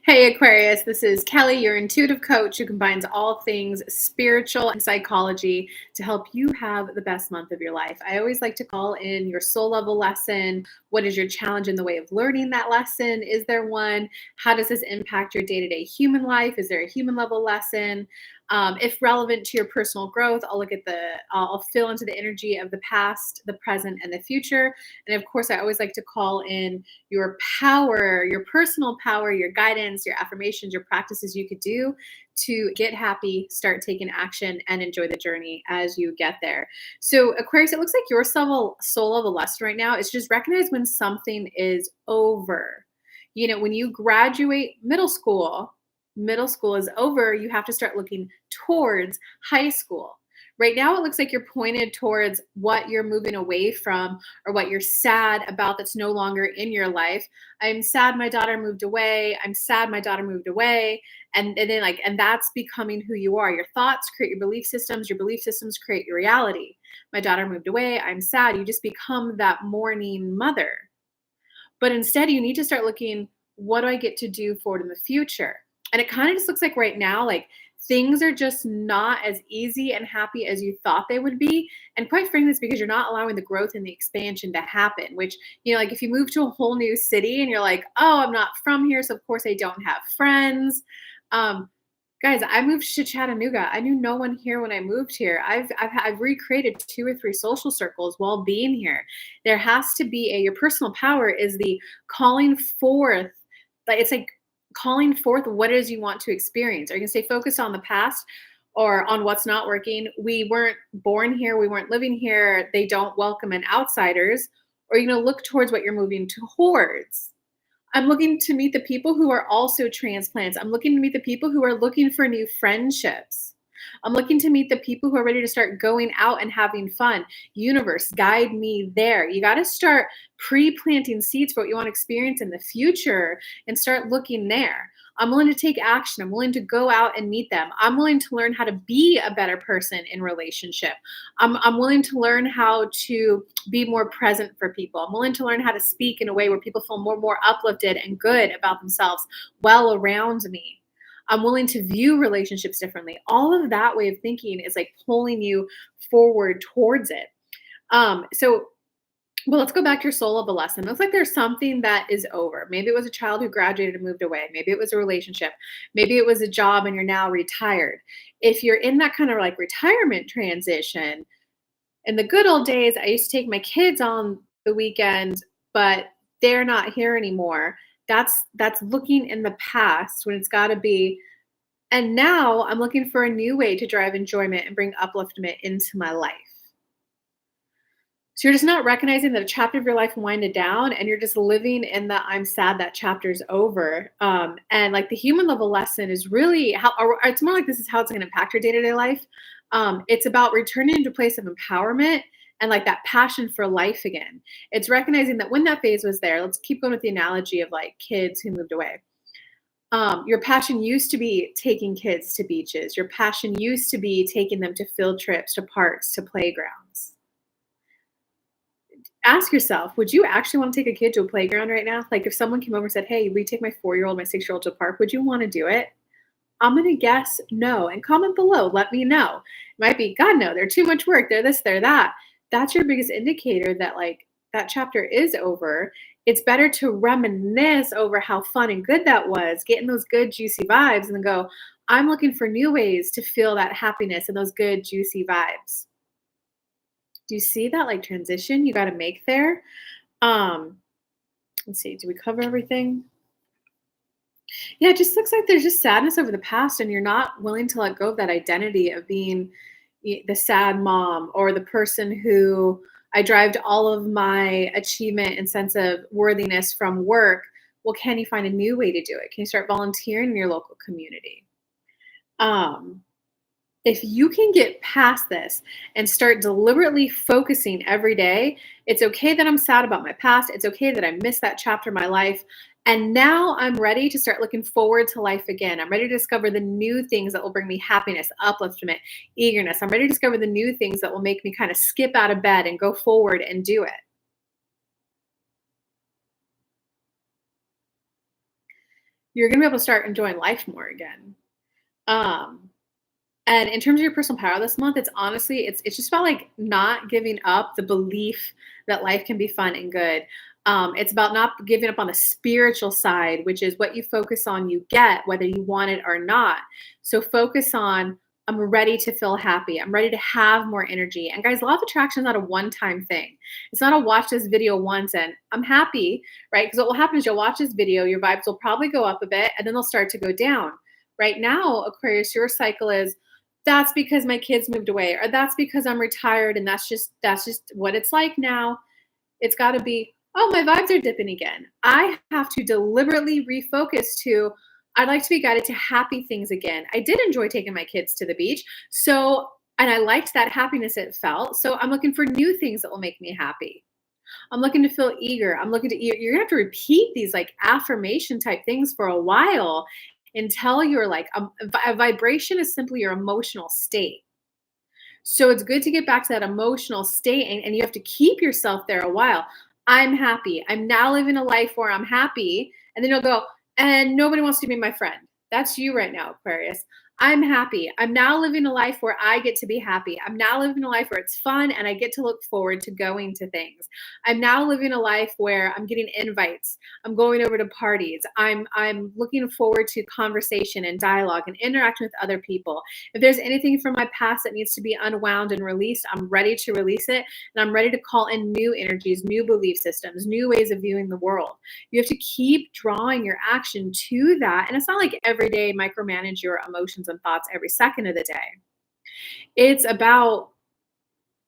Hey Aquarius, this is Kelly, your intuitive coach who combines all things spiritual and psychology to help you have the best month of your life. I always like to call in your soul level lesson. What is your challenge in the way of learning that lesson? Is there one? How does this impact your day to day human life? Is there a human level lesson? If relevant to your personal growth, I'll fill into the energy of the past, the present, and the future. And of course, I always like to call in your power, your personal power, your guidance, your affirmations, your practices you could do to get happy, start taking action, and enjoy the journey as you get there. So, Aquarius, it looks like your soul level lesson right now is just recognize when something is over. When you graduate middle school is over, you have to start looking towards high school. Right now, it looks like you're pointed towards what you're moving away from or what you're sad about that's no longer in your life. I'm sad my daughter moved away. I'm sad my daughter moved away. And that's becoming who you are. Your thoughts create your belief systems create your reality. My daughter moved away. I'm sad. You just become that mourning mother. But instead, you need to start looking, what do I get to do forward in the future? And it kind of just looks like right now, like things are just not as easy and happy as you thought they would be. And quite frankly, it's because you're not allowing the growth and the expansion to happen, which, like if you move to a whole new city and you're like, oh, I'm not from here. So of course I don't have friends. Um, Guys, I moved to Chattanooga. I knew no one here when I moved here. I've recreated 2 or 3 social circles while being here. There has to be your personal power is the calling forth, like it's like calling forth what it is you want to experience. Are you gonna stay focused on the past or on what's not working? We weren't born here, we weren't living here, they don't welcome in outsiders, or you're gonna look towards what you're moving towards. I'm looking to meet the people who are also transplants. I'm looking to meet the people who are looking for new friendships. I'm looking to meet the people who are ready to start going out and having fun. Universe, guide me there. You got to start pre-planting seeds for what you want to experience in the future and start looking there. I'm willing to take action. I'm willing to go out and meet them. I'm willing to learn how to be a better person in relationship. I'm willing to learn how to be more present for people. I'm willing to learn how to speak in a way where people feel more uplifted and good about themselves well around me. I'm willing to view relationships differently. All of that way of thinking is like pulling you forward towards it. So well, let's go back to your soul of a lesson. It looks like there's something that is over. Maybe it was a child who graduated and moved away. Maybe it was a relationship. Maybe it was a job and you're now retired. If you're in that kind of like retirement transition, in the good old days, I used to take my kids on the weekend, but they're not here anymore. That's looking in the past when it's got to be. And now I'm looking for a new way to drive enjoyment and bring upliftment into my life. So you're just not recognizing that a chapter of your life winded down and you're just living in the I'm sad that chapter's over. And like the human level lesson is really how, or it's more like this is how it's going to impact your day to day life. It's about returning to a place of empowerment and like that passion for life again. It's recognizing that when that phase was there, let's keep going with the analogy of like kids who moved away. Your passion used to be taking kids to beaches. Your passion used to be taking them to field trips, to parks, to playgrounds. Ask yourself, would you actually want to take a kid to a playground right now? Like if someone came over and said, hey, we take my 4-year-old, my 6-year-old to a park, would you want to do it? I'm going to guess no. And comment below. Let me know. It might be, God, no, they're too much work. They're this, they're that. That's your biggest indicator that like that chapter is over. It's better to reminisce over how fun and good that was, getting those good, juicy vibes, and then go, I'm looking for new ways to feel that happiness and those good, juicy vibes. Do you see that like transition you got to make there? Um, let's see, do we cover everything? Yeah, it just looks like there's just sadness over the past, and you're not willing to let go of that identity of being the sad mom or the person who I derived all of my achievement and sense of worthiness from work. Well, can you find a new way to do it? Can you start volunteering in your local community? Um, if you can get past this and start deliberately focusing every day, it's okay that I'm sad about my past. It's okay that I missed that chapter of my life. And now I'm ready to start looking forward to life again. I'm ready to discover the new things that will bring me happiness, upliftment, eagerness. I'm ready to discover the new things that will make me kind of skip out of bed and go forward and do it. you're gonna be able to start enjoying life more again. Um, and in terms of your personal power this month, it's honestly, it's just about like not giving up the belief that life can be fun and good. It's about not giving up on the spiritual side, which is what you focus on, you get, whether you want it or not. So focus on, I'm ready to feel happy. I'm ready to have more energy. And guys, law of attraction is not a one-time thing. It's not a watch this video once and I'm happy, right? Because what will happen is you'll watch this video, your vibes will probably go up a bit, and then they'll start to go down. Right now, Aquarius, your cycle is, that's because my kids moved away, or that's because I'm retired and that's just what it's like now. It's got to be, oh, my vibes are dipping again. I have to deliberately refocus to, I'd like to be guided to happy things again. I did enjoy taking my kids to the beach. So, and I liked that happiness it felt. So I'm looking for new things that will make me happy. I'm looking to feel eager. I'm looking to, you're gonna have to repeat these like affirmation type things for a while until you're like, a vibration is simply your emotional state. So it's good to get back to that emotional state, and you have to keep yourself there a while. I'm happy. I'm now living a life where I'm happy. And then you'll go, and nobody wants to be my friend. That's you right now, Aquarius. I'm happy. I'm now living a life where I get to be happy. I'm now living a life where it's fun and I get to look forward to going to things. I'm now living a life where I'm getting invites. I'm going over to parties. I'm looking forward to conversation and dialogue and interacting with other people. If there's anything from my past that needs to be unwound and released, I'm ready to release it. And I'm ready to call in new energies, new belief systems, new ways of viewing the world. You have to keep drawing your action to that. And it's not like every day micromanage your emotions and thoughts every second of the day. It's about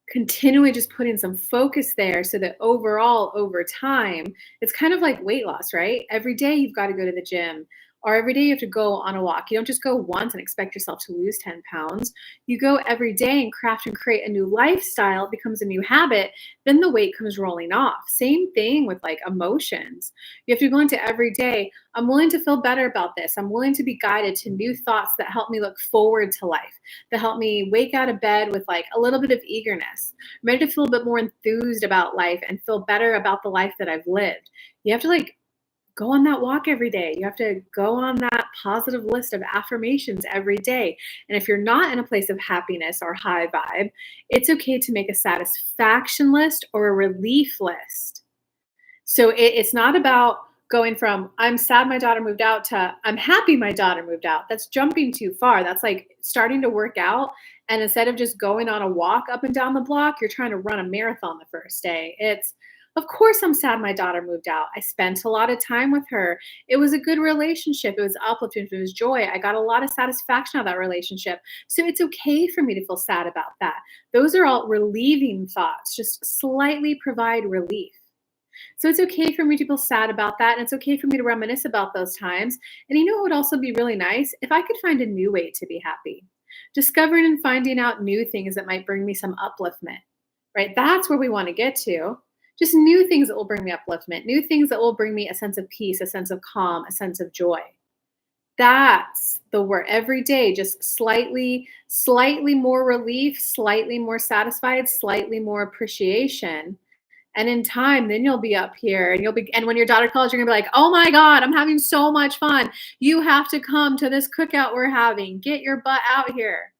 continually just putting some focus there so that overall, over time, it's kind of like weight loss, right? Every day you've got to go to the gym, or every day you have to go on a walk. You don't just go once and expect yourself to lose 10 pounds. You go every day and craft and create a new lifestyle. It becomes a new habit. Then the weight comes rolling off. Same thing with like emotions. You have to go into every day. I'm willing to feel better about this. I'm willing to be guided to new thoughts that help me look forward to life, that help me wake out of bed with like a little bit of eagerness. I'm ready to feel a bit more enthused about life and feel better about the life that I've lived. You have to like go on that walk every day. You have to go on that positive list of affirmations every day. And if you're not in a place of happiness or high vibe, it's okay to make a satisfaction list or a relief list. So it's not about going from I'm sad my daughter moved out to I'm happy my daughter moved out. That's jumping too far. That's like starting to work out. And instead of just going on a walk up and down the block, you're trying to run a marathon the first day. It's, of course, I'm sad my daughter moved out. I spent a lot of time with her. It was a good relationship. It was uplifting. It was joy. I got a lot of satisfaction out of that relationship. So it's okay for me to feel sad about that. Those are all relieving thoughts, just slightly provide relief. So it's okay for me to feel sad about that. And it's okay for me to reminisce about those times. And you know what would also be really nice? If I could find a new way to be happy, discovering and finding out new things that might bring me some upliftment, right? That's where we want to get to. Just new things that will bring me upliftment, new things that will bring me a sense of peace, a sense of calm, a sense of joy. That's the word. Every day, just slightly more relief, slightly more satisfied, slightly more appreciation. And in time, then you'll be up here and and when your daughter calls, you're gonna be like, oh my God, I'm having so much fun. You have to come to this cookout we're having. Get your butt out here.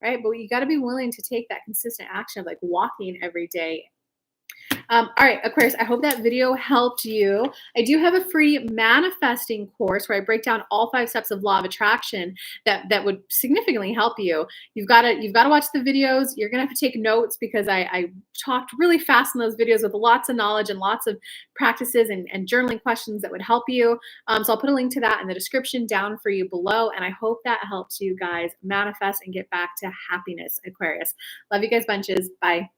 Right. But you got to be willing to take that consistent action of like walking every day. All right, Aquarius, I hope that video helped you. I do have a free manifesting course where I break down all 5 steps of law of attraction that would significantly help you. You've got to watch the videos. You're gonna have to take notes because I talked really fast in those videos with lots of knowledge and lots of practices and journaling questions that would help you. So I'll put a link to that in the description down for you below. And I hope that helps you guys manifest and get back to happiness, Aquarius. Love you guys bunches. Bye.